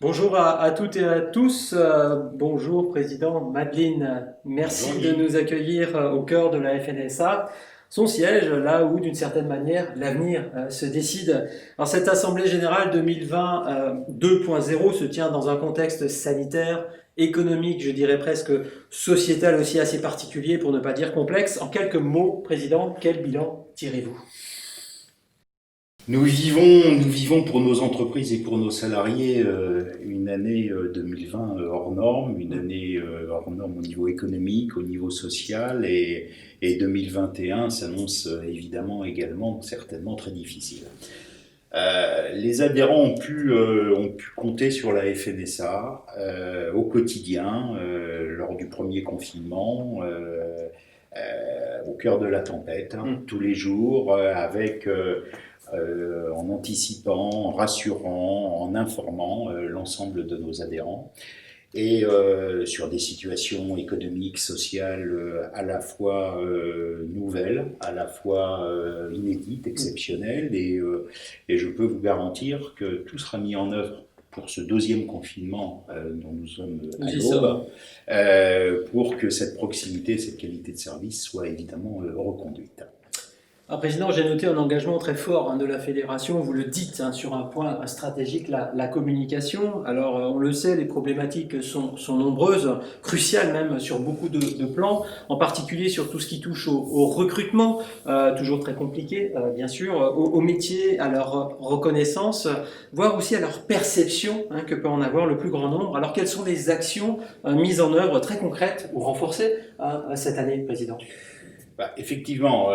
Bonjour à toutes et à tous. Bonjour Président Madeleine. Merci Bonjour de Guy. nous accueillir au cœur de la FNSA, son siège, là où d'une certaine manière l'avenir se décide. Alors cette Assemblée générale 2020 2.0 se tient dans un contexte sanitaire, économique, je dirais presque sociétal aussi assez particulier pour ne pas dire complexe. En quelques mots, Président, quel bilan tirez-vous? Nous vivons pour nos entreprises et pour nos salariés une année 2020 hors norme, une année hors norme au niveau économique, au niveau social, et 2021 s'annonce évidemment également certainement très difficile. Les adhérents ont pu compter sur la FNSA au quotidien, lors du premier confinement, au cœur de la tempête, hein, tous les jours, en anticipant, en rassurant, en informant l'ensemble de nos adhérents et sur des situations économiques, sociales à la fois nouvelles, à la fois inédites, exceptionnelles, et je peux vous garantir que tout sera mis en œuvre pour ce deuxième confinement dont nous sommes à Nous y sommes. l'aube, pour que cette proximité, cette qualité de service soit évidemment reconduite. Alors, Président, j'ai noté un engagement très fort de la Fédération, vous le dites, sur un point stratégique, la communication. Alors, on le sait, les problématiques sont nombreuses, cruciales même sur beaucoup de plans, en particulier sur tout ce qui touche au recrutement, toujours très compliqué, bien sûr, aux métiers, à leur reconnaissance, voire aussi à leur perception que peut en avoir le plus grand nombre. Alors, quelles sont les actions mises en œuvre très concrètes ou renforcées cette année, Président? Effectivement,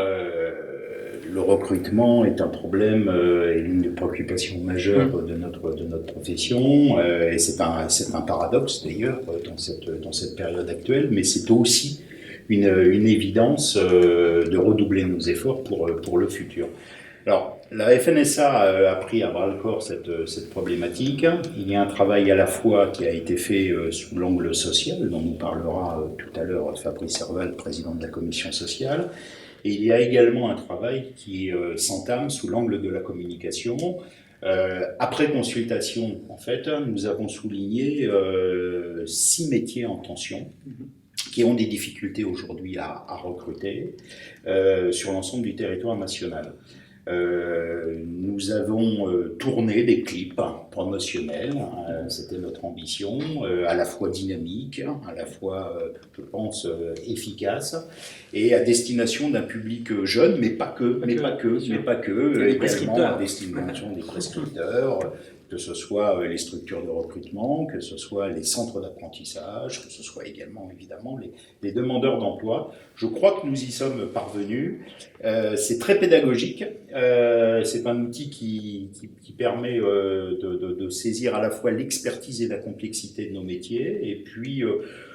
le recrutement est un problème et l'une des préoccupations majeures de notre profession, et c'est un paradoxe d'ailleurs dans cette période actuelle, mais c'est aussi une évidence de redoubler nos efforts pour le futur. Alors, la FNSA a pris à bras-le-corps cette problématique. Il y a un travail à la fois qui a été fait sous l'angle social, dont nous parlera tout à l'heure Fabrice Serval, président de la commission sociale. Et il y a également un travail qui s'entame sous l'angle de la communication. Après consultation, en fait, nous avons souligné 6 métiers en tension qui ont des difficultés aujourd'hui à recruter sur l'ensemble du territoire national. Nous avons tourné des clips promotionnels, c'était notre ambition, à la fois dynamique, à la fois, je pense, efficace, et à destination d'un public jeune, mais pas que, Les également à prescripteurs. destination des prescripteurs, que ce soit les structures de recrutement, que ce soit les centres d'apprentissage, que ce soit également évidemment les demandeurs d'emploi. Je crois que nous y sommes parvenus. C'est très pédagogique. C'est un outil qui permet de saisir à la fois l'expertise et la complexité de nos métiers. Et puis,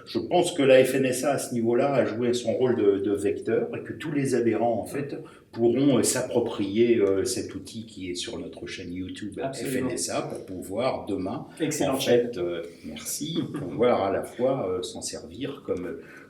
je pense que la FNSA, à ce niveau-là, a joué son rôle de vecteur, et que tous les adhérents, en fait, pourront s'approprier cet outil qui est sur notre chaîne YouTube. Absolument. FNSA, pour pouvoir demain, Excellent. en fait, merci, pouvoir à la fois s'en servir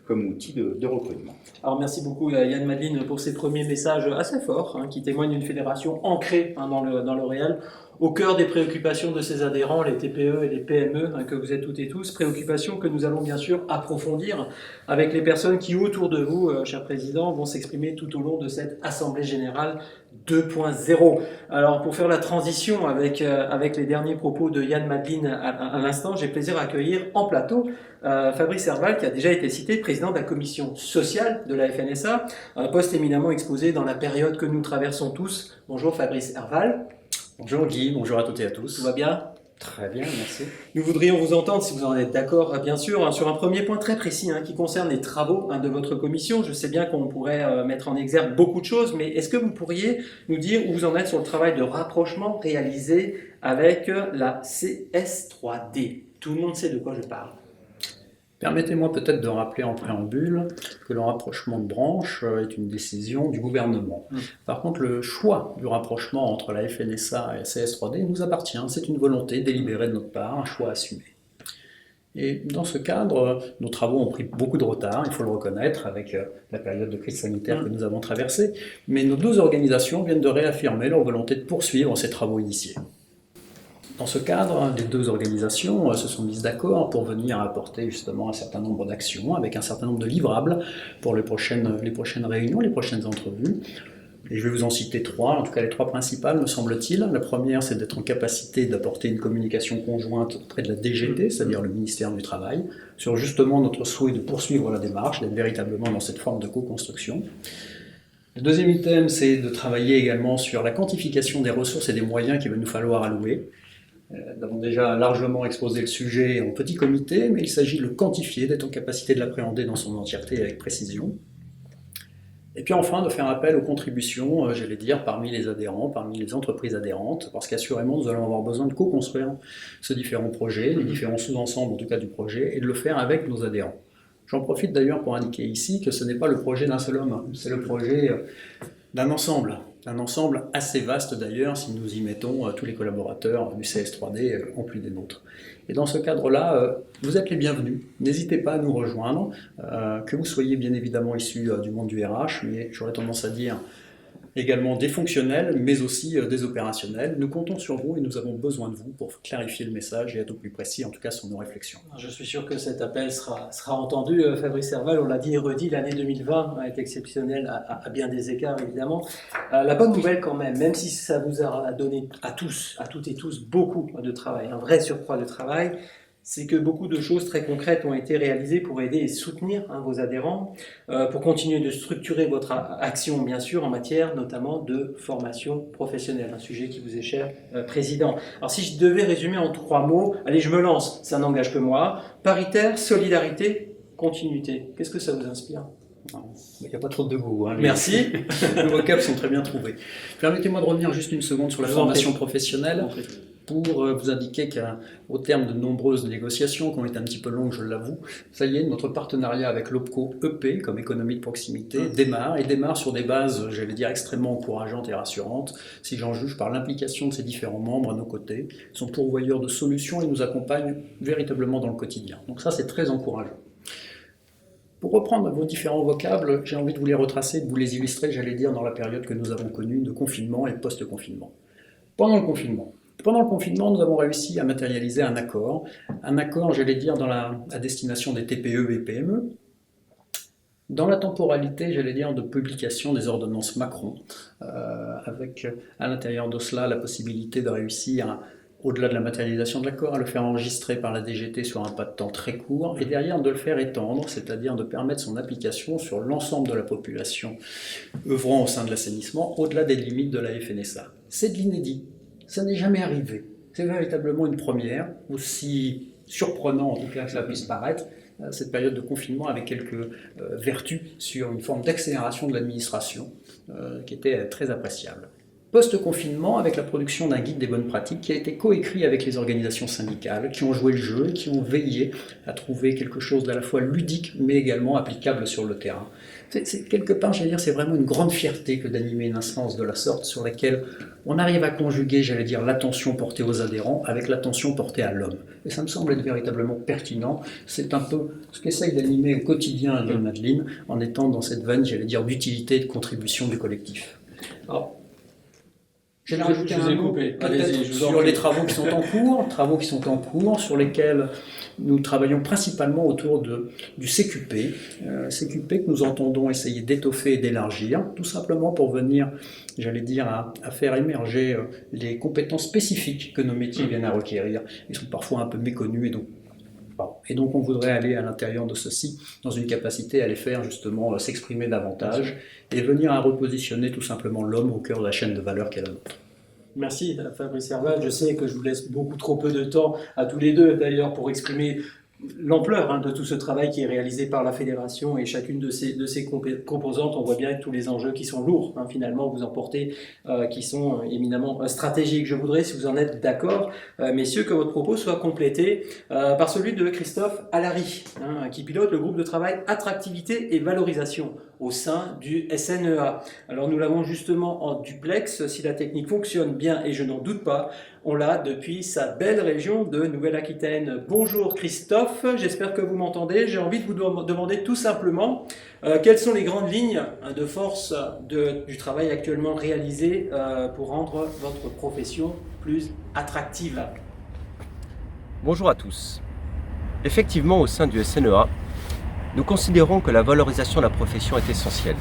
comme outil de recrutement. Alors merci beaucoup Yann Madeleine pour ces premiers messages assez forts qui témoignent d'une fédération ancrée dans le réel, au cœur des préoccupations de ses adhérents, les TPE et les PME que vous êtes toutes et tous, préoccupations que nous allons bien sûr approfondir avec les personnes qui autour de vous, cher Président, vont s'exprimer tout au long de cette Assemblée Générale 2.0. Alors pour faire la transition avec les derniers propos de Yann Madeleine à l'instant, j'ai plaisir à accueillir en plateau Fabrice Serval, qui a déjà été cité, président de la commission sociale de la FNSA, un poste éminemment exposé dans la période que nous traversons tous. Bonjour Fabrice Serval. Bonjour Guy, bonjour à toutes et à Tout tous. va bien? Très bien, merci. Nous voudrions vous entendre, si vous en êtes d'accord, bien sûr, sur un premier point très précis qui concerne les travaux de votre commission. Je sais bien qu'on pourrait mettre en exergue beaucoup de choses, mais est-ce que vous pourriez nous dire où vous en êtes sur le travail de rapprochement réalisé avec la CS3D? Tout le monde sait de quoi je parle. Permettez-moi peut-être de rappeler en préambule que le rapprochement de branches est une décision du gouvernement. Par contre, le choix du rapprochement entre la FNSA et la CS3D nous appartient. C'est une volonté délibérée de notre part, un choix assumé. Et dans ce cadre, nos travaux ont pris beaucoup de retard, il faut le reconnaître, avec la période de crise sanitaire que nous avons traversée, mais nos deux organisations viennent de réaffirmer leur volonté de poursuivre ces travaux initiés. Dans ce cadre, les deux organisations se sont mises d'accord pour venir apporter justement un certain nombre d'actions avec un certain nombre de livrables pour les prochaines réunions, les prochaines entrevues. Et je vais vous en citer trois, en tout cas les trois principales me semble-t-il. La première, c'est d'être en capacité d'apporter une communication conjointe auprès de la DGT, c'est-à-dire le ministère du Travail, sur justement notre souhait de poursuivre la démarche, d'être véritablement dans cette forme de co-construction. Le deuxième item, c'est de travailler également sur la quantification des ressources et des moyens qu'il va nous falloir allouer. Nous avons déjà largement exposé le sujet en petit comité, mais il s'agit de le quantifier, d'être en capacité de l'appréhender dans son entièreté avec précision. Et puis enfin, de faire appel aux contributions, j'allais dire, parmi les adhérents, parmi les entreprises adhérentes, parce qu'assurément, nous allons avoir besoin de co-construire ce différent projet, les différents sous-ensembles en tout cas du projet, et de le faire avec nos adhérents. J'en profite d'ailleurs pour indiquer ici que ce n'est pas le projet d'un seul homme, c'est le projet d'un ensemble assez vaste d'ailleurs si nous y mettons tous les collaborateurs du CS3D en plus des nôtres. Et dans ce cadre-là, vous êtes les bienvenus. N'hésitez pas à nous rejoindre, que vous soyez bien évidemment issus du monde du RH, mais j'aurais tendance à dire également des fonctionnels, mais aussi des opérationnels. Nous comptons sur vous et nous avons besoin de vous pour clarifier le message et être au plus précis, en tout cas sur nos réflexions. Je suis sûr que cet appel sera entendu. Fabrice Serval, on l'a dit et redit, l'année 2020 a été exceptionnelle à bien des écarts, évidemment. La bonne nouvelle quand même si ça vous a donné à toutes et tous, beaucoup de travail, un vrai surcroît de travail, c'est que beaucoup de choses très concrètes ont été réalisées pour aider et soutenir vos adhérents, pour continuer de structurer votre action, bien sûr, en matière notamment de formation professionnelle, un sujet qui vous est cher, Président. Alors si je devais résumer en 3 mots, allez, je me lance, ça n'engage que moi, paritaire, solidarité, continuité. Qu'est-ce que ça vous inspire ? Il n'y a pas trop de goût. Merci. Les vocables sont très bien trouvés. Permettez-moi de revenir juste une seconde sur la formation professionnelle, pour vous indiquer qu'au terme de nombreuses négociations, qui ont été un petit peu longues, je l'avoue, ça y est, notre partenariat avec l'OPCO EP, comme économie de proximité, démarre sur des bases, j'allais dire, extrêmement encourageantes et rassurantes, si j'en juge par l'implication de ces différents membres à nos côtés. Ils sont pourvoyeurs de solutions et nous accompagnent véritablement dans le quotidien. Donc ça, c'est très encourageant. Pour reprendre vos différents vocables, j'ai envie de vous les retracer, de vous les illustrer, j'allais dire, dans la période que nous avons connue de confinement et post-confinement. Pendant le confinement, nous avons réussi à matérialiser un accord, j'allais dire, à destination des TPE et PME, dans la temporalité, j'allais dire, de publication des ordonnances Macron, avec à l'intérieur de cela la possibilité de réussir au-delà de la matérialisation de l'accord, à le faire enregistrer par la DGT sur un pas de temps très court, et derrière de le faire étendre, c'est-à-dire de permettre son application sur l'ensemble de la population œuvrant au sein de l'assainissement, au-delà des limites de la FNSA. C'est de l'inédit, ça n'est jamais arrivé. C'est véritablement une première, aussi surprenant en tout cas que cela puisse paraître, cette période de confinement avec quelques vertus sur une forme d'accélération de l'administration qui était très appréciable. Post-confinement, avec la production d'un guide des bonnes pratiques qui a été coécrit avec les organisations syndicales, qui ont joué le jeu et qui ont veillé à trouver quelque chose d'à la fois ludique, mais également applicable sur le terrain. C'est quelque part, j'allais dire, c'est vraiment une grande fierté que d'animer une instance de la sorte sur laquelle on arrive à conjuguer, j'allais dire, l'attention portée aux adhérents avec l'attention portée à l'homme. Et ça me semble être véritablement pertinent. C'est un peu ce qu'essaye d'animer au quotidien Yann Madeline, en étant dans cette veine, j'allais dire, d'utilité et de contribution du collectif. Alors, je vous ai coupé. Allez-y, sur les travaux qui sont en cours, sur lesquels nous travaillons principalement autour du CQP, CQP que nous entendons essayer d'étoffer et d'élargir, tout simplement pour venir, j'allais dire, à faire émerger les compétences spécifiques que nos métiers viennent à requérir. Ils sont parfois un peu méconnus et donc on voudrait aller à l'intérieur de ceci dans une capacité à les faire justement s'exprimer davantage et venir à repositionner tout simplement l'homme au cœur de la chaîne de valeur qu'est la nôtre. Merci Fabrice Serval, je sais que je vous laisse beaucoup trop peu de temps à tous les deux d'ailleurs pour exprimer l'ampleur de tout ce travail qui est réalisé par la Fédération et chacune de ses composantes. On voit bien tous les enjeux qui sont lourds, finalement, vous en portez, qui sont éminemment stratégiques. Je voudrais, si vous en êtes d'accord, messieurs, que votre propos soit complété par celui de Christophe Allary, qui pilote le groupe de travail Attractivité et Valorisation au sein du SNEA. Alors nous l'avons justement en duplex, si la technique fonctionne bien, et je n'en doute pas, on l'a depuis sa belle région de Nouvelle-Aquitaine. Bonjour Christophe, j'espère que vous m'entendez. J'ai envie de vous demander tout simplement quelles sont les grandes lignes de force du travail actuellement réalisé pour rendre votre profession plus attractive. Bonjour à tous. Effectivement, au sein du SNEA, nous considérons que la valorisation de la profession est essentielle.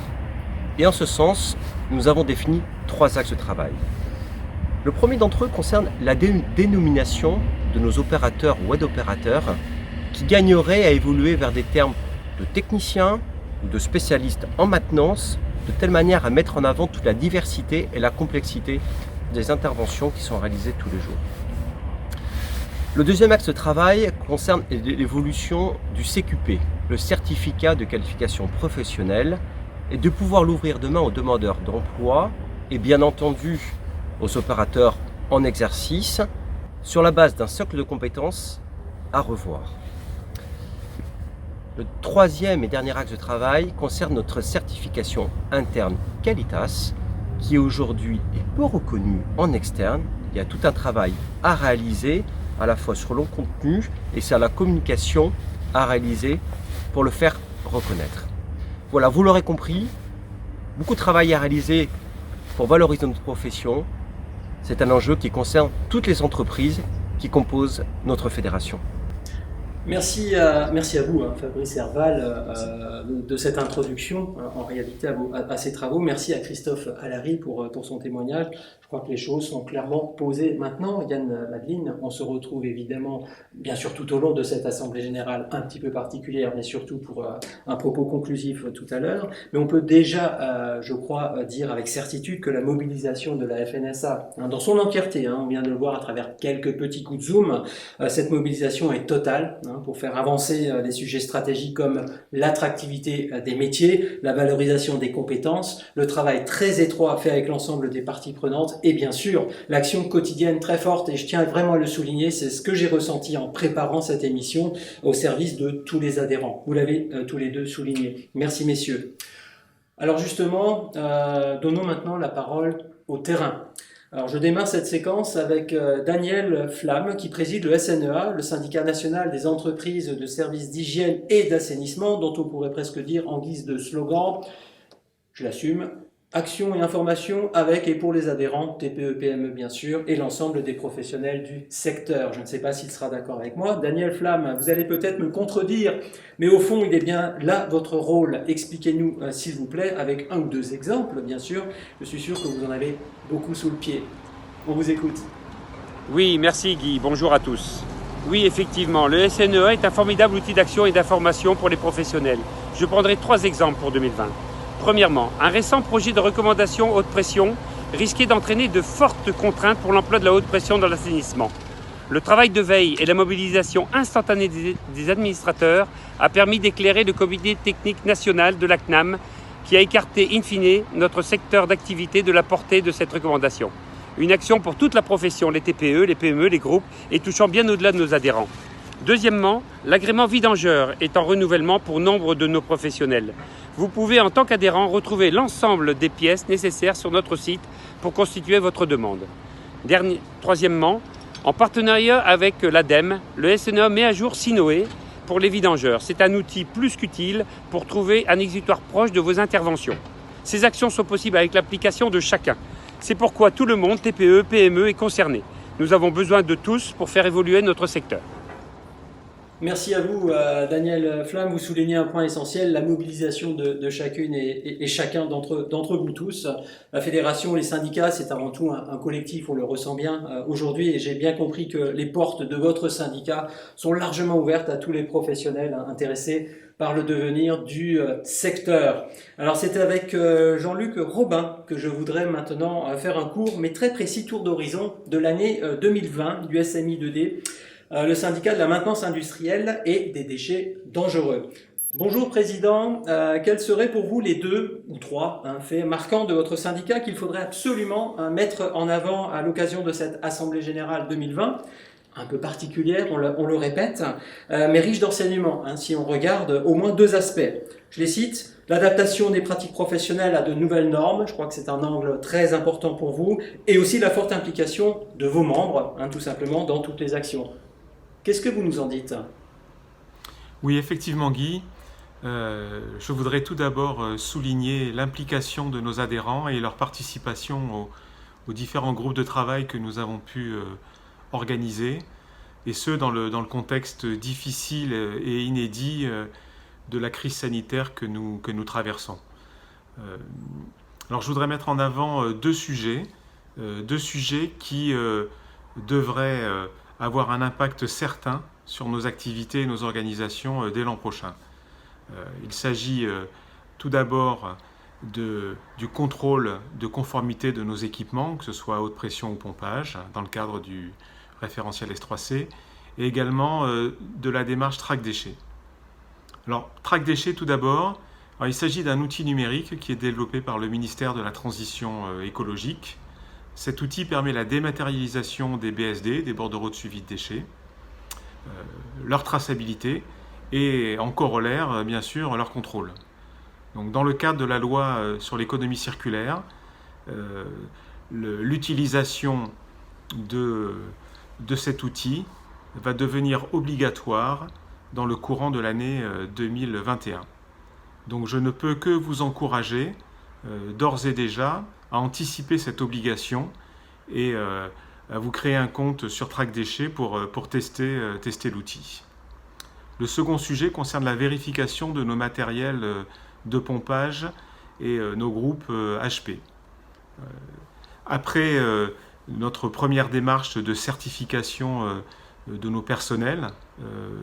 Et en ce sens, nous avons défini 3 axes de travail. Le premier d'entre eux concerne la dénomination de nos opérateurs ou aide-opérateurs qui gagneraient à évoluer vers des termes de techniciens ou de spécialistes en maintenance, de telle manière à mettre en avant toute la diversité et la complexité des interventions qui sont réalisées tous les jours. Le deuxième axe de travail concerne l'évolution du CQP, le certificat de qualification professionnelle, et de pouvoir l'ouvrir demain aux demandeurs d'emploi et bien entendu aux opérateurs en exercice sur la base d'un socle de compétences à revoir. Le troisième et dernier axe de travail concerne notre certification interne Qualitas, qui aujourd'hui est peu reconnue en externe. Il y a tout un travail à réaliser, à la fois sur le contenu et sur la communication à réaliser pour le faire reconnaître. Voilà, vous l'aurez compris, beaucoup de travail à réaliser pour valoriser notre profession. C'est un enjeu qui concerne toutes les entreprises qui composent notre fédération. Merci à vous, Fabrice Herval, de cette introduction en réalité à ces travaux. Merci à Christophe Allary pour son témoignage. Je crois que les choses sont clairement posées maintenant. Yann Madeline, on se retrouve évidemment, bien sûr, tout au long de cette Assemblée Générale un petit peu particulière, mais surtout pour un propos conclusif tout à l'heure. Mais on peut déjà, je crois, dire avec certitude que la mobilisation de la FNSA, dans son entièreté, on vient de le voir à travers quelques petits coups de zoom, cette mobilisation est totale pour faire avancer les sujets stratégiques comme l'attractivité des métiers, la valorisation des compétences, le travail très étroit fait avec l'ensemble des parties prenantes et bien sûr l'action quotidienne très forte, et je tiens vraiment à le souligner, c'est ce que j'ai ressenti en préparant cette émission au service de tous les adhérents. Vous l'avez tous les deux souligné. Merci messieurs. Alors justement, donnons maintenant la parole au terrain. Alors je démarre cette séquence avec Daniel Flamme qui préside le SNEA, le syndicat national des entreprises de services d'hygiène et d'assainissement, dont on pourrait presque dire en guise de slogan, je l'assume, action et information avec et pour les adhérents, TPE, PME bien sûr, et l'ensemble des professionnels du secteur. Je ne sais pas s'il sera d'accord avec moi. Daniel Flamme, vous allez peut-être me contredire, mais au fond, il est bien là votre rôle. Expliquez-nous, s'il vous plaît, avec 1 ou 2 exemples, bien sûr. Je suis sûr que vous en avez beaucoup sous le pied. On vous écoute. Oui, merci Guy. Bonjour à tous. Oui, effectivement, le SNEA est un formidable outil d'action et d'information pour les professionnels. Je prendrai 3 exemples pour 2020. Premièrement, un récent projet de recommandation haute pression risquait d'entraîner de fortes contraintes pour l'emploi de la haute pression dans l'assainissement. Le travail de veille et la mobilisation instantanée des administrateurs a permis d'éclairer le comité technique national de la CNAM qui a écarté in fine notre secteur d'activité de la portée de cette recommandation. Une action pour toute la profession, les TPE, les PME, les groupes et touchant bien au-delà de nos adhérents. Deuxièmement, l'agrément vidangeur est en renouvellement pour nombre de nos professionnels. Vous pouvez en tant qu'adhérent retrouver l'ensemble des pièces nécessaires sur notre site pour constituer votre demande. Troisièmement, en partenariat avec l'ADEME, le SNEA met à jour Sinoé pour les vidangeurs. C'est un outil plus qu'utile pour trouver un exutoire proche de vos interventions. Ces actions sont possibles avec l'application de chacun. C'est pourquoi tout le monde, TPE, PME, est concerné. Nous avons besoin de tous pour faire évoluer notre secteur. Merci à vous, Daniel Flamme. Vous soulignez un point essentiel, la mobilisation de chacune et chacun d'entre vous tous. La fédération, les syndicats, c'est avant tout un collectif, on le ressent bien aujourd'hui, et j'ai bien compris que les portes de votre syndicat sont largement ouvertes à tous les professionnels intéressés par le devenir du secteur. Alors c'est avec Jean-Luc Robin que je voudrais maintenant faire un court mais très précis tour d'horizon de l'année 2020 du SMI 2D. Le syndicat de la maintenance industrielle et des déchets dangereux. Bonjour Président, quels seraient pour vous les 2 ou 3 faits marquants de votre syndicat qu'il faudrait absolument mettre en avant à l'occasion de cette Assemblée Générale 2020, un peu particulière, on le répète, mais riche d'enseignements, si on regarde au moins 2 aspects. Je les cite, l'adaptation des pratiques professionnelles à de nouvelles normes, je crois que c'est un angle très important pour vous, et aussi la forte implication de vos membres, tout simplement, dans toutes les actions. Qu'est-ce que vous nous en dites ? Oui, effectivement, Guy. Je voudrais tout d'abord souligner l'implication de nos adhérents et leur participation aux différents groupes de travail que nous avons pu organiser. et ce dans le contexte difficile et inédit de la crise sanitaire que nous traversons. Alors je voudrais mettre en avant deux sujets qui devraient avoir un impact certain sur nos activités et nos organisations dès l'an prochain. Il s'agit tout d'abord du contrôle de conformité de nos équipements, que ce soit à haute pression ou pompage, dans le cadre du référentiel S3C, et également de la démarche Track Déchets. Alors, Track Déchets tout d'abord, il s'agit d'un outil numérique qui est développé par le ministère de la Transition écologique. Cet outil permet la dématérialisation des BSD, des bordereaux de suivi de déchets, leur traçabilité et en corollaire, bien sûr, leur contrôle. Donc, dans le cadre de la loi sur l'économie circulaire, l'utilisation de cet outil va devenir obligatoire dans le courant de l'année 2021. Donc je ne peux que vous encourager d'ores et déjà à anticiper cette obligation et à vous créer un compte sur Track Déchets pour tester l'outil. Le second sujet concerne la vérification de nos matériels de pompage et nos groupes HP. Après notre première démarche de certification de nos personnels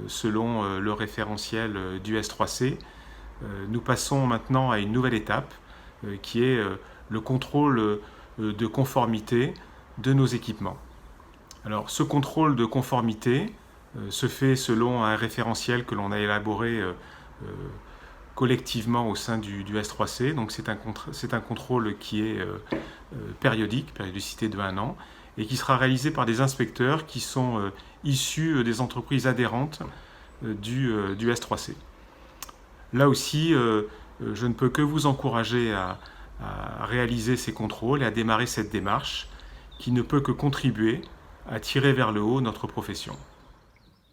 selon le référentiel du S3C, nous passons maintenant à une nouvelle étape qui est le contrôle de conformité de nos équipements. Alors ce contrôle de conformité se fait selon un référentiel que l'on a élaboré collectivement au sein du S3C. Donc c'est un contrôle qui est périodicité de 1 an, et qui sera réalisé par des inspecteurs qui sont issus des entreprises adhérentes du S3C. Là aussi, je ne peux que vous encourager à réaliser ces contrôles et à démarrer cette démarche qui ne peut que contribuer à tirer vers le haut notre profession.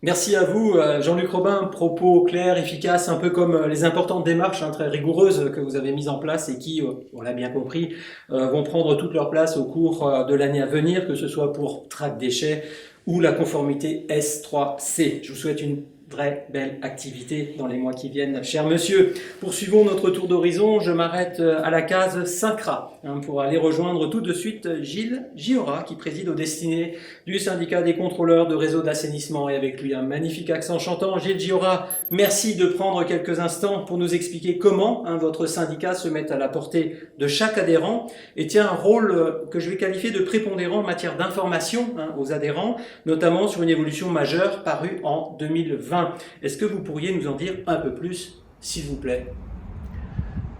Merci à vous, Jean-Luc Robin. Propos clairs, efficaces, un peu comme les importantes démarches très rigoureuses que vous avez mises en place et qui, on l'a bien compris, vont prendre toute leur place au cours de l'année à venir, que ce soit pour Track Déchets ou la conformité S3C. Je vous souhaite une vraie belle activité dans les mois qui viennent, cher monsieur. Poursuivons notre tour d'horizon. Je m'arrête à la case Syncra pour aller rejoindre tout de suite Gilles Giora, qui préside aux destinées du syndicat des contrôleurs de réseaux d'assainissement, et avec lui un magnifique accent chantant. Gilles Giora, merci de prendre quelques instants pour nous expliquer comment votre syndicat se met à la portée de chaque adhérent et tient un rôle que je vais qualifier de prépondérant en matière d'information aux adhérents, notamment sur une évolution majeure parue en 2020. Est-ce que vous pourriez nous en dire un peu plus, s'il vous plaît?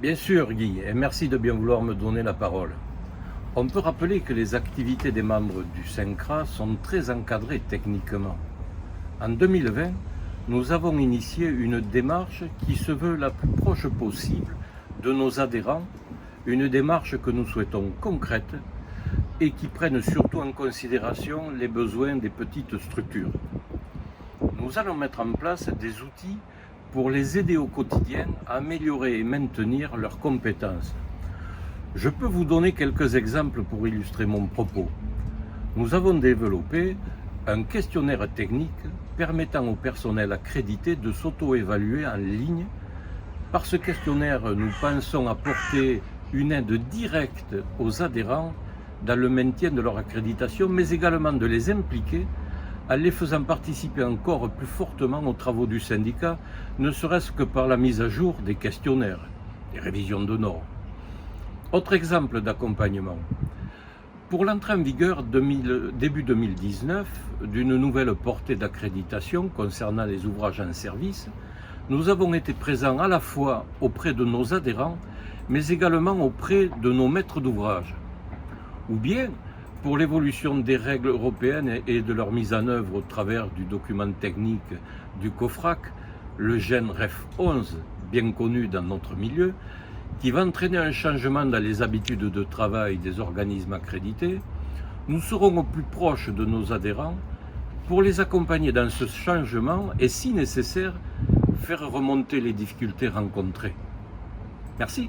Bien sûr, Guy, et merci de bien vouloir me donner la parole. On peut rappeler que les activités des membres du Syncra sont très encadrées techniquement. En 2020, nous avons initié une démarche qui se veut la plus proche possible de nos adhérents, une démarche que nous souhaitons concrète et qui prenne surtout en considération les besoins des petites structures. Nous allons mettre en place des outils pour les aider au quotidien à améliorer et maintenir leurs compétences. Je peux vous donner quelques exemples pour illustrer mon propos. Nous avons développé un questionnaire technique permettant au personnel accrédité de s'auto-évaluer en ligne. Par ce questionnaire, nous pensons apporter une aide directe aux adhérents dans le maintien de leur accréditation, mais également de les impliquer en les faisant participer encore plus fortement aux travaux du syndicat, ne serait-ce que par la mise à jour des questionnaires, des révisions de normes. Autre exemple d'accompagnement. Pour l'entrée en vigueur début 2019 d'une nouvelle portée d'accréditation concernant les ouvrages en service, nous avons été présents à la fois auprès de nos adhérents, mais également auprès de nos maîtres d'ouvrage. Ou bien, pour l'évolution des règles européennes et de leur mise en œuvre au travers du document technique du COFRAC, le GEN REF 11, bien connu dans notre milieu, qui va entraîner un changement dans les habitudes de travail des organismes accrédités, nous serons au plus proche de nos adhérents pour les accompagner dans ce changement et, si nécessaire, faire remonter les difficultés rencontrées. Merci.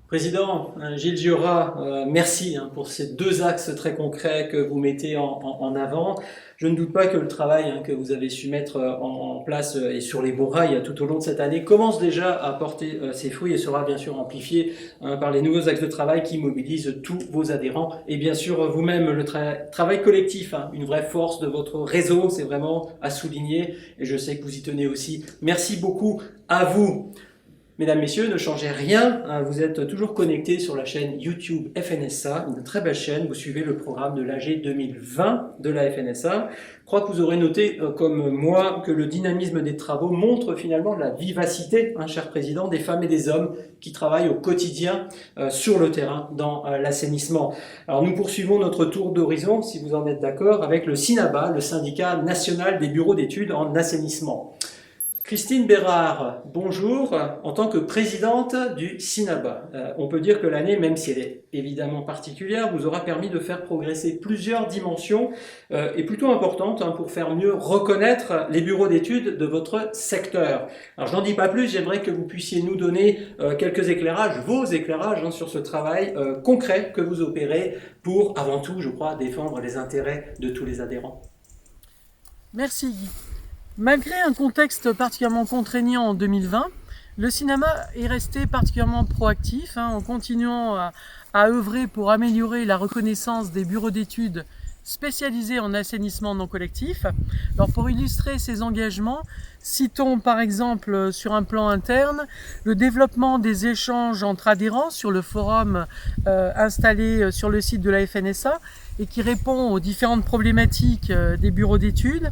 Président Gilles Giorat, merci pour ces deux axes très concrets que vous mettez en avant. Je ne doute pas que le travail que vous avez su mettre en place et sur les bons rails tout au long de cette année commence déjà à porter ses fruits et sera bien sûr amplifié par les nouveaux axes de travail qui mobilisent tous vos adhérents et bien sûr vous-même. Le travail collectif, une vraie force de votre réseau, c'est vraiment à souligner et je sais que vous y tenez aussi. Merci beaucoup à vous. Mesdames, Messieurs, ne changez rien, vous êtes toujours connectés sur la chaîne YouTube FNSA, une très belle chaîne, vous suivez le programme de l'AG 2020 de la FNSA. Je crois que vous aurez noté, comme moi, que le dynamisme des travaux montre finalement la vivacité, cher Président, des femmes et des hommes qui travaillent au quotidien sur le terrain dans l'assainissement. Alors nous poursuivons notre tour d'horizon, si vous en êtes d'accord, avec le SINABA, le syndicat national des bureaux d'études en assainissement. Christine Bérard, bonjour. En tant que présidente du SINABA, on peut dire que l'année, même si elle est évidemment particulière, vous aura permis de faire progresser plusieurs dimensions et plutôt importantes pour faire mieux reconnaître les bureaux d'études de votre secteur. Alors je n'en dis pas plus, j'aimerais que vous puissiez nous donner quelques éclairages, vos éclairages sur ce travail concret que vous opérez pour, avant tout, je crois, défendre les intérêts de tous les adhérents. Merci Guy. Malgré un contexte particulièrement contraignant en 2020, le SINABA est resté particulièrement proactif en continuant à œuvrer pour améliorer la reconnaissance des bureaux d'études spécialisés en assainissement non collectif. Alors pour illustrer ces engagements, citons par exemple sur un plan interne le développement des échanges entre adhérents sur le forum installé sur le site de la FNSA et qui répond aux différentes problématiques des bureaux d'études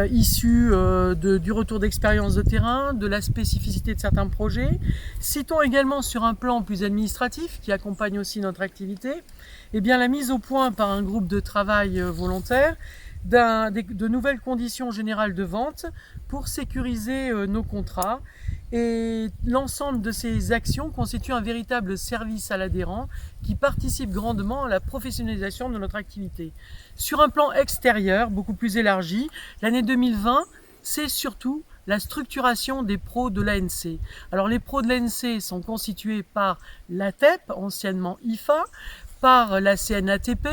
issues du retour d'expérience de terrain, de la spécificité de certains projets. Citons également sur un plan plus administratif qui accompagne aussi notre activité, la mise au point par un groupe de travail volontaire de nouvelles conditions générales de vente pour sécuriser nos contrats. Et l'ensemble de ces actions constitue un véritable service à l'adhérent qui participe grandement à la professionnalisation de notre activité. Sur un plan extérieur, beaucoup plus élargi, l'année 2020, c'est surtout la structuration des pros de l'ANC. Alors les pros de l'ANC sont constitués par l'ATEP, anciennement IFA, par la CNATP,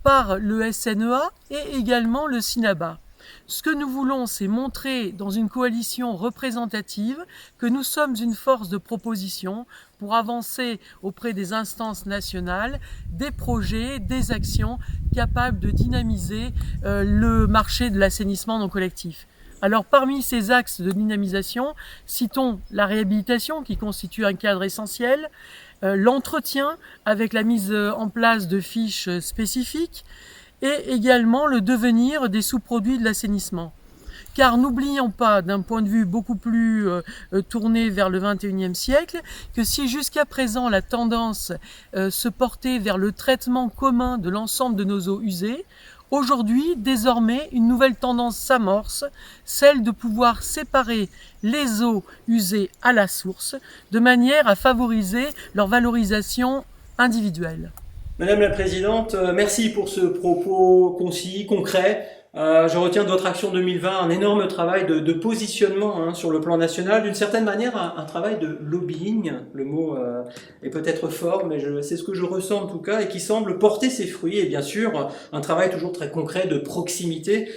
par le SNEA et également le SINABA. Ce que nous voulons, c'est montrer dans une coalition représentative que nous sommes une force de proposition pour avancer auprès des instances nationales des projets, des actions capables de dynamiser le marché de l'assainissement non collectif. Alors parmi ces axes de dynamisation, citons la réhabilitation qui constitue un cadre essentiel, l'entretien avec la mise en place de fiches spécifiques, et également le devenir des sous-produits de l'assainissement. Car n'oublions pas, d'un point de vue beaucoup plus tourné vers le XXIe siècle, que si jusqu'à présent la tendance se portait vers le traitement commun de l'ensemble de nos eaux usées, aujourd'hui, désormais, une nouvelle tendance s'amorce, celle de pouvoir séparer les eaux usées à la source, de manière à favoriser leur valorisation individuelle. Madame la Présidente, merci pour ce propos concis, concret. Je retiens de votre action 2020 un énorme travail de positionnement sur le plan national, d'une certaine manière un travail de lobbying, le mot est peut-être fort, mais c'est ce que je ressens en tout cas, et qui semble porter ses fruits, et bien sûr un travail toujours très concret de proximité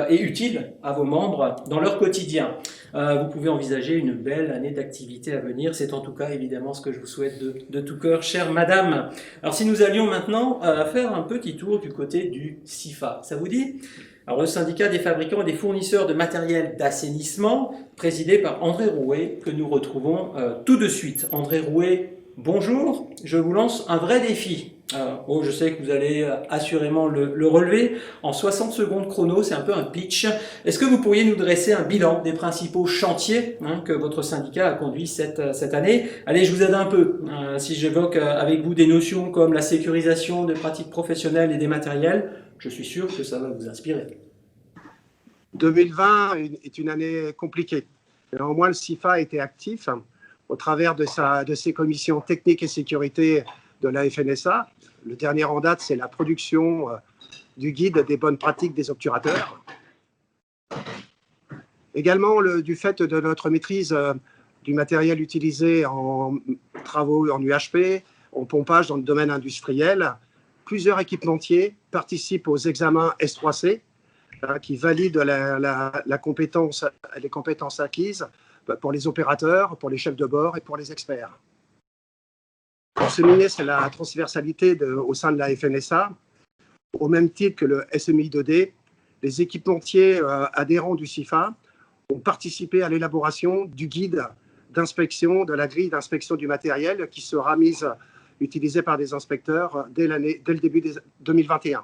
et utile à vos membres dans leur quotidien. Vous pouvez envisager une belle année d'activité à venir, c'est en tout cas évidemment ce que je vous souhaite de tout cœur, chère madame. Alors si nous allions maintenant faire un petit tour du côté du SIFA, ça vous dit ? Alors, le syndicat des fabricants et des fournisseurs de matériel d'assainissement, présidé par André Rouet, que nous retrouvons tout de suite. André Rouet, bonjour, je vous lance un vrai défi. Je sais que vous allez assurément le relever. En 60 secondes chrono, c'est un peu un pitch. Est-ce que vous pourriez nous dresser un bilan des principaux chantiers que votre syndicat a conduits cette année? Allez, je vous aide un peu. Si j'évoque avec vous des notions comme la sécurisation des pratiques professionnelles et des matériels, je suis sûr que ça va vous inspirer. 2020 est une année compliquée. Néanmoins, le SIFA a été actif au travers de ses commissions techniques et sécurité de la FNSA. Le dernier en date, c'est la production du guide des bonnes pratiques des obturateurs. Également, du fait de notre maîtrise du matériel utilisé en travaux en UHP, en pompage dans le domaine industriel. Plusieurs équipementiers participent aux examens S3C qui valident les compétences acquises pour les opérateurs, pour les chefs de bord et pour les experts. Pour souligner, c'est la transversalité au sein de la FNSA. Au même titre que le SMI 2D, les équipementiers adhérents du CIFA ont participé à l'élaboration du guide d'inspection, de la grille d'inspection du matériel qui sera utilisée par des inspecteurs dès le début de 2021.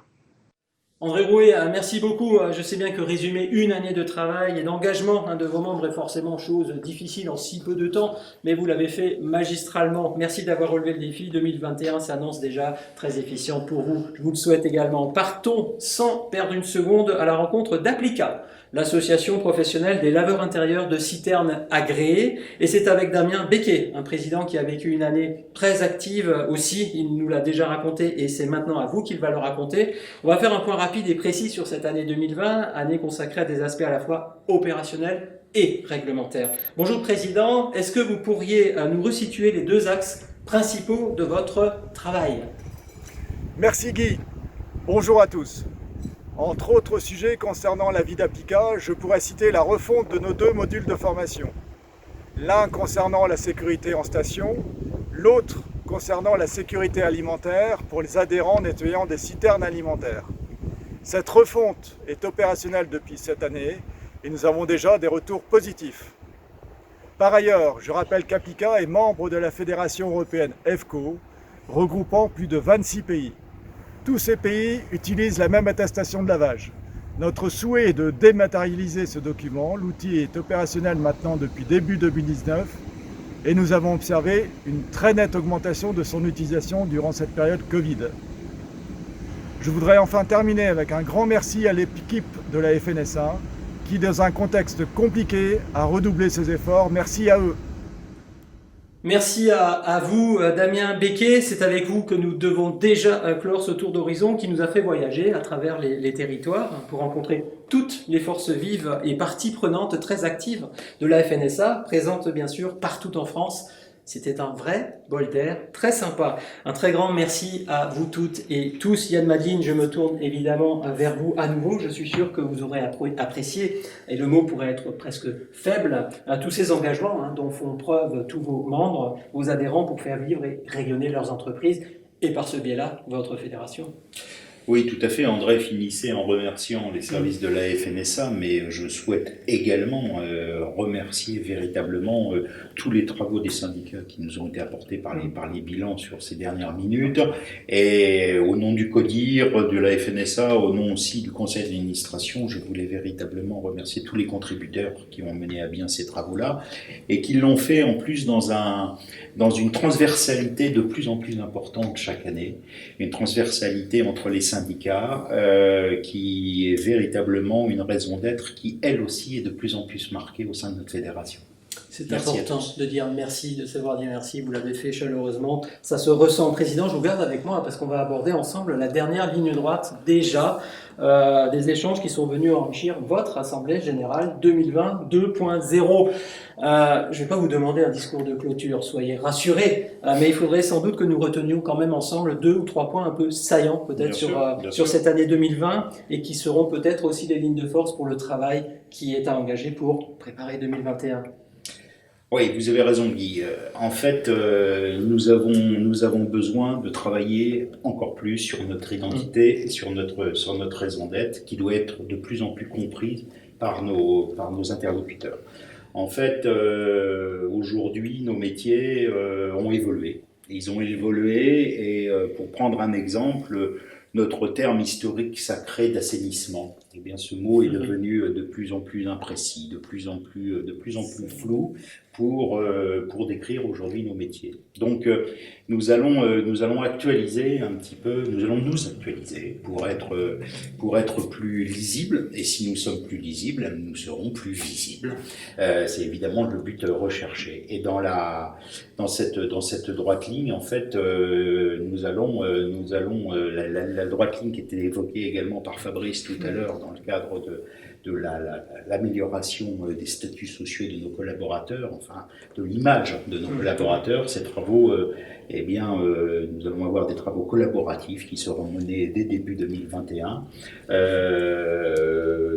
André Rouet, merci beaucoup. Je sais bien que résumer une année de travail et d'engagement de vos membres est forcément chose difficile en si peu de temps, mais vous l'avez fait magistralement. Merci d'avoir relevé le défi. 2021 s'annonce déjà très efficient pour vous. Je vous le souhaite également. Partons sans perdre une seconde à la rencontre d'Applica, l'association professionnelle des laveurs intérieurs de citernes agréés. Et c'est avec Damien Becquet, un président qui a vécu une année très active aussi. Il nous l'a déjà raconté et c'est maintenant à vous qu'il va le raconter. On va faire un point rapide et précis sur cette année 2020, année consacrée à des aspects à la fois opérationnels et réglementaires. Bonjour Président, est-ce que vous pourriez nous resituer les deux axes principaux de votre travail? Merci Guy. Bonjour à tous. Entre autres sujets concernant la vie d'Applica, je pourrais citer la refonte de nos 2 modules de formation. L'un concernant la sécurité en station, l'autre concernant la sécurité alimentaire pour les adhérents nettoyant des citernes alimentaires. Cette refonte est opérationnelle depuis cette année et nous avons déjà des retours positifs. Par ailleurs, je rappelle qu'Applica est membre de la Fédération européenne EFCO, regroupant plus de 26 pays. Tous ces pays utilisent la même attestation de lavage. Notre souhait est de dématérialiser ce document. L'outil est opérationnel maintenant depuis début 2019 et nous avons observé une très nette augmentation de son utilisation durant cette période Covid. Je voudrais enfin terminer avec un grand merci à l'équipe de la FNSA qui, dans un contexte compliqué, a redoublé ses efforts. Merci à eux. Merci à vous, Damien Becquet. C'est avec vous que nous devons déjà clore ce tour d'horizon qui nous a fait voyager à travers les territoires pour rencontrer toutes les forces vives et parties prenantes très actives de la FNSA, présentes bien sûr partout en France. C'était un vrai bol d'air, très sympa. Un très grand merci à vous toutes et tous. Yann Madeline, je me tourne évidemment vers vous à nouveau. Je suis sûr que vous aurez apprécié, et le mot pourrait être presque faible, tous ces engagements dont font preuve tous vos membres, vos adhérents pour faire vivre et rayonner leurs entreprises et par ce biais-là, votre fédération. Oui, tout à fait. André finissait en remerciant les services de la FNSA, mais je souhaite également remercier véritablement tous les travaux des syndicats qui nous ont été apportés par les bilans sur ces dernières minutes. Et au nom du CODIR, de la FNSA, au nom aussi du conseil d'administration, je voulais véritablement remercier tous les contributeurs qui ont mené à bien ces travaux-là et qui l'ont fait en plus dans une transversalité de plus en plus importante chaque année, une transversalité entre les syndicats qui est véritablement une raison d'être qui, elle aussi, est de plus en plus marquée au sein de notre fédération. C'est important de dire merci, de savoir dire merci, vous l'avez fait chaleureusement, ça se ressent. Président, je vous garde avec moi parce qu'on va aborder ensemble la dernière ligne droite déjà des échanges qui sont venus enrichir votre Assemblée Générale 2020 2.0. Je ne vais pas vous demander un discours de clôture, soyez rassurés, mais il faudrait sans doute que nous retenions quand même ensemble 2 ou 3 points un peu saillants peut-être sur cette année 2020 et qui seront peut-être aussi des lignes de force pour le travail qui est à engager pour préparer 2021. Oui, vous avez raison Guy. En fait, nous avons besoin de travailler encore plus sur notre identité et sur notre raison d'être qui doit être de plus en plus comprise par nos interlocuteurs. En fait, aujourd'hui, nos métiers ont évolué. Ils ont évolué et pour prendre un exemple, notre terme historique sacré d'assainissement, eh bien, ce mot est devenu de plus en plus imprécis, de plus en plus flou pour décrire aujourd'hui nos métiers. Donc, nous allons actualiser un petit peu, nous allons nous actualiser pour être plus lisibles. Et si nous sommes plus lisibles, nous serons plus visibles. C'est évidemment le but recherché. Et dans cette droite ligne, en fait, nous allons la droite ligne qui était évoquée également par Fabrice tout à l'heure dans le cadre l'amélioration des statuts sociaux de nos collaborateurs, enfin de l'image de nos collaborateurs. Ces travaux, nous allons avoir des travaux collaboratifs qui seront menés dès début 2021,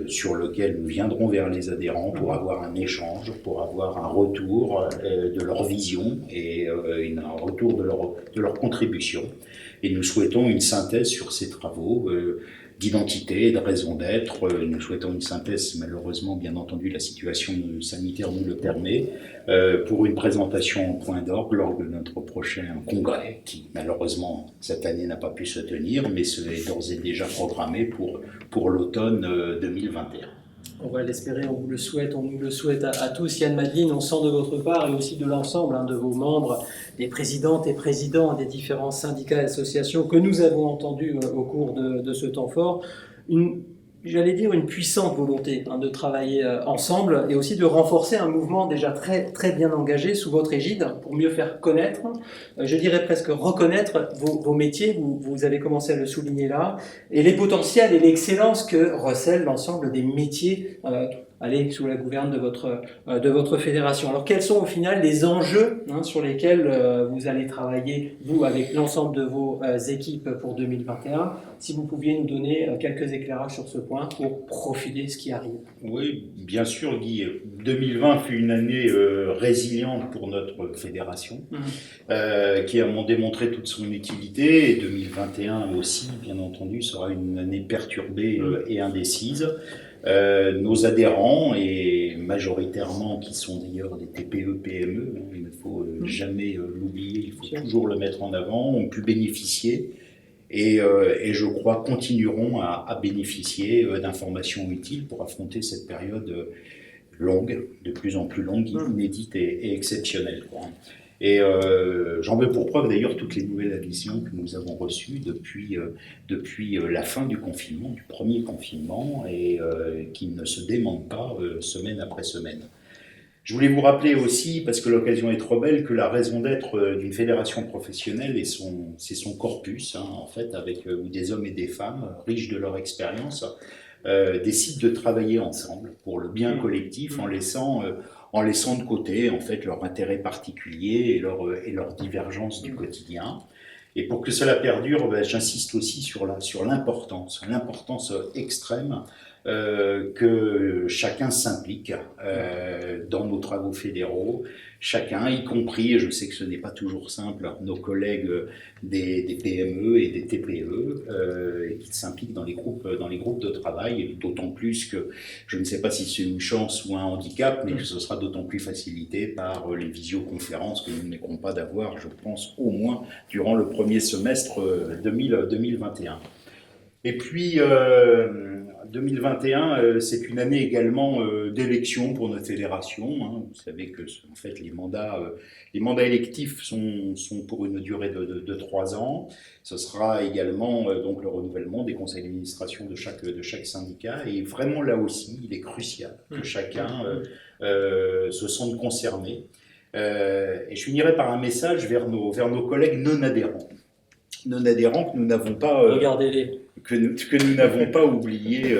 sur lesquels nous viendrons vers les adhérents pour avoir un échange, pour avoir un retour de leur vision et un retour de leur contribution. Et nous souhaitons une synthèse sur ces travaux d'identité, de raison d'être. Nous souhaitons une synthèse, malheureusement, bien entendu, la situation sanitaire nous le permet, pour une présentation en point d'orgue lors de notre prochain congrès, qui malheureusement cette année n'a pas pu se tenir, mais ce est d'ores et déjà programmé pour l'automne 2021. On va l'espérer, on vous le souhaite, on nous le souhaite à tous. Yann Madeline, on sent de votre part et aussi de l'ensemble de vos membres, des présidentes et présidents des différents syndicats et associations que nous avons entendus au cours de ce temps fort, une puissante volonté de travailler ensemble et aussi de renforcer un mouvement déjà très, très bien engagé sous votre égide pour mieux faire connaître, je dirais presque reconnaître vos métiers, vous avez commencé à le souligner là, et les potentiels et l'excellence que recèle l'ensemble des métiers sous la gouverne de votre fédération. Alors quels sont au final les enjeux sur lesquels vous allez travailler, vous, avec l'ensemble de vos équipes pour 2021? Si vous pouviez nous donner quelques éclairages sur ce point pour profiler ce qui arrive. Oui, bien sûr, Guy. 2020 fut une année résiliente pour notre fédération, qui a démontré toute son utilité. Et 2021 aussi, bien entendu, sera une année perturbée et indécise. Nos adhérents, et majoritairement qui sont d'ailleurs des TPE, PME, il ne faut jamais l'oublier, il faut toujours le mettre en avant, ont pu bénéficier et je crois continueront à bénéficier d'informations utiles pour affronter cette période longue, de plus en plus longue, inédite et exceptionnelle. Et j'en veux pour preuve d'ailleurs toutes les nouvelles adhésions que nous avons reçues depuis la fin du confinement, du premier confinement, et qui ne se démentent pas semaine après semaine. Je voulais vous rappeler aussi, parce que l'occasion est trop belle, que la raison d'être d'une fédération professionnelle, c'est son corpus, en fait, où des hommes et des femmes, riches de leur expérience, décident de travailler ensemble pour le bien collectif en laissant de côté en fait leur intérêt particulier et leur divergence du quotidien. Et pour que cela perdure, j'insiste aussi sur l'importance extrême que chacun s'implique dans nos travaux fédéraux, chacun, y compris, et je sais que ce n'est pas toujours simple, nos collègues des PME et des TPE, et qui s'impliquent dans les groupes de travail, et d'autant plus que, je ne sais pas si c'est une chance ou un handicap, mais que ce sera d'autant plus facilité par les visioconférences que nous ne manquerons pas d'avoir, je pense, au moins durant le premier semestre 2021. Et puis, 2021, c'est une année également d'élection pour notre fédération. Vous savez que en fait, les mandats électifs sont pour une durée de 3 ans. Ce sera également donc le renouvellement des conseils d'administration de chaque syndicat. Et vraiment là aussi, il est crucial que chacun se sente concerné. Et je finirai par un message vers nos collègues non adhérents que nous n'avons pas regardez-les que nous n'avons pas oublié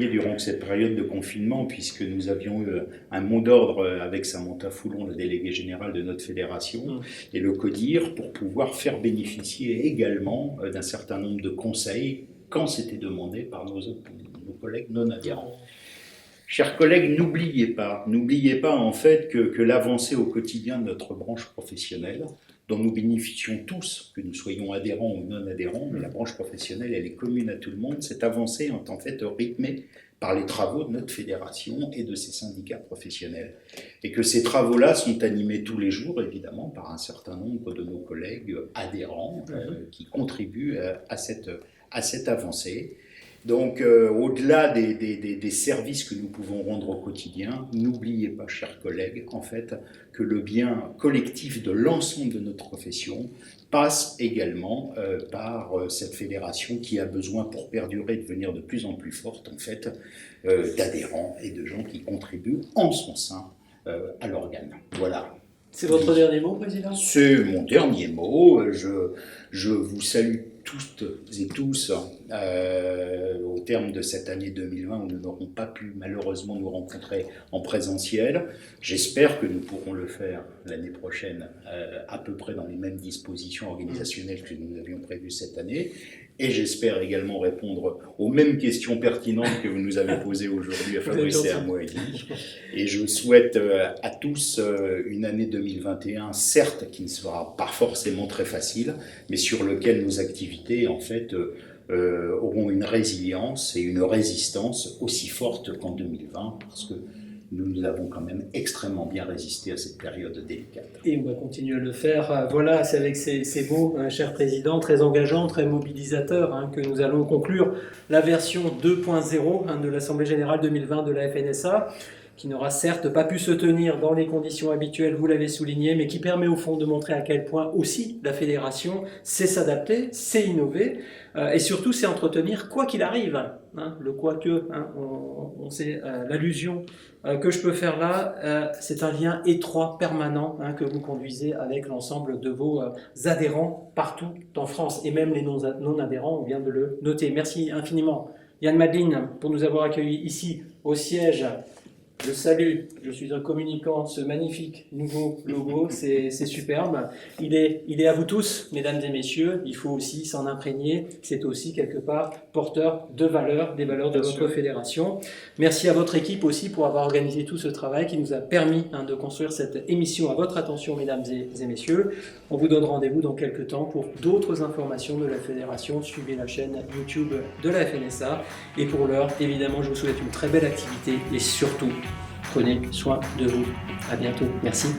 durant cette période de confinement, puisque nous avions eu un mot d'ordre avec Samantha Foulon, le délégué général de notre fédération, et le CODIR, pour pouvoir faire bénéficier également d'un certain nombre de conseils quand c'était demandé par nos collègues non adhérents. Chers collègues, n'oubliez pas en fait que l'avancée au quotidien de notre branche professionnelle, dont nous bénéficions tous, que nous soyons adhérents ou non adhérents, mais la branche professionnelle, elle est commune à tout le monde. Cette avancée est en fait rythmée par les travaux de notre fédération et de ses syndicats professionnels. Et que ces travaux-là sont animés tous les jours, évidemment, par un certain nombre de nos collègues adhérents qui contribuent à cette avancée. Donc, au-delà des services que nous pouvons rendre au quotidien, n'oubliez pas, chers collègues, en fait, que le bien collectif de l'ensemble de notre profession passe également par cette fédération qui a besoin, pour perdurer et devenir de plus en plus forte, en fait, d'adhérents et de gens qui contribuent en son sein à l'organe. Voilà. C'est votre dernier mot, Président ? C'est mon dernier mot. Je vous salue toutes et tous au terme de cette année 2020 où nous n'aurons pas pu malheureusement nous rencontrer en présentiel. J'espère que nous pourrons le faire l'année prochaine à peu près dans les mêmes dispositions organisationnelles que nous avions prévues cette année. Et j'espère également répondre aux mêmes questions pertinentes que vous nous avez posées aujourd'hui à Fabrice et à moi. Et je souhaite à tous une année 2021, certes qui ne sera pas forcément très facile, mais sur lequel nos activités en fait auront une résilience et une résistance aussi forte qu'en 2020, parce que nous avons quand même extrêmement bien résisté à cette période délicate. Et on va continuer à le faire. Voilà, c'est avec ces mots, cher Président, très engageants, très mobilisateurs, que nous allons conclure la version 2.0 de l'Assemblée Générale 2020 de la FNSA, qui n'aura certes pas pu se tenir dans les conditions habituelles, vous l'avez souligné, mais qui permet au fond de montrer à quel point aussi la Fédération sait s'adapter, sait innover, et surtout sait entretenir quoi qu'il arrive. Le quoique, on sait l'allusion que je peux faire là, c'est un lien étroit, permanent, que vous conduisez avec l'ensemble de vos adhérents partout en France, et même les non-adhérents, on vient de le noter. Merci infiniment Yann Madeline pour nous avoir accueillis ici au siège. Je salue, je suis un communicant, ce magnifique nouveau logo, c'est superbe. Il est à vous tous, mesdames et messieurs, il faut aussi s'en imprégner, c'est aussi quelque part porteur de valeurs, des valeurs de votre fédération. Merci à votre équipe aussi pour avoir organisé tout ce travail qui nous a permis de construire cette émission à votre attention, mesdames et messieurs. On vous donne rendez-vous dans quelques temps pour d'autres informations de la fédération. Suivez la chaîne YouTube de la FNSA. Et pour l'heure, évidemment, je vous souhaite une très belle activité et surtout, prenez soin de vous. À bientôt. Merci.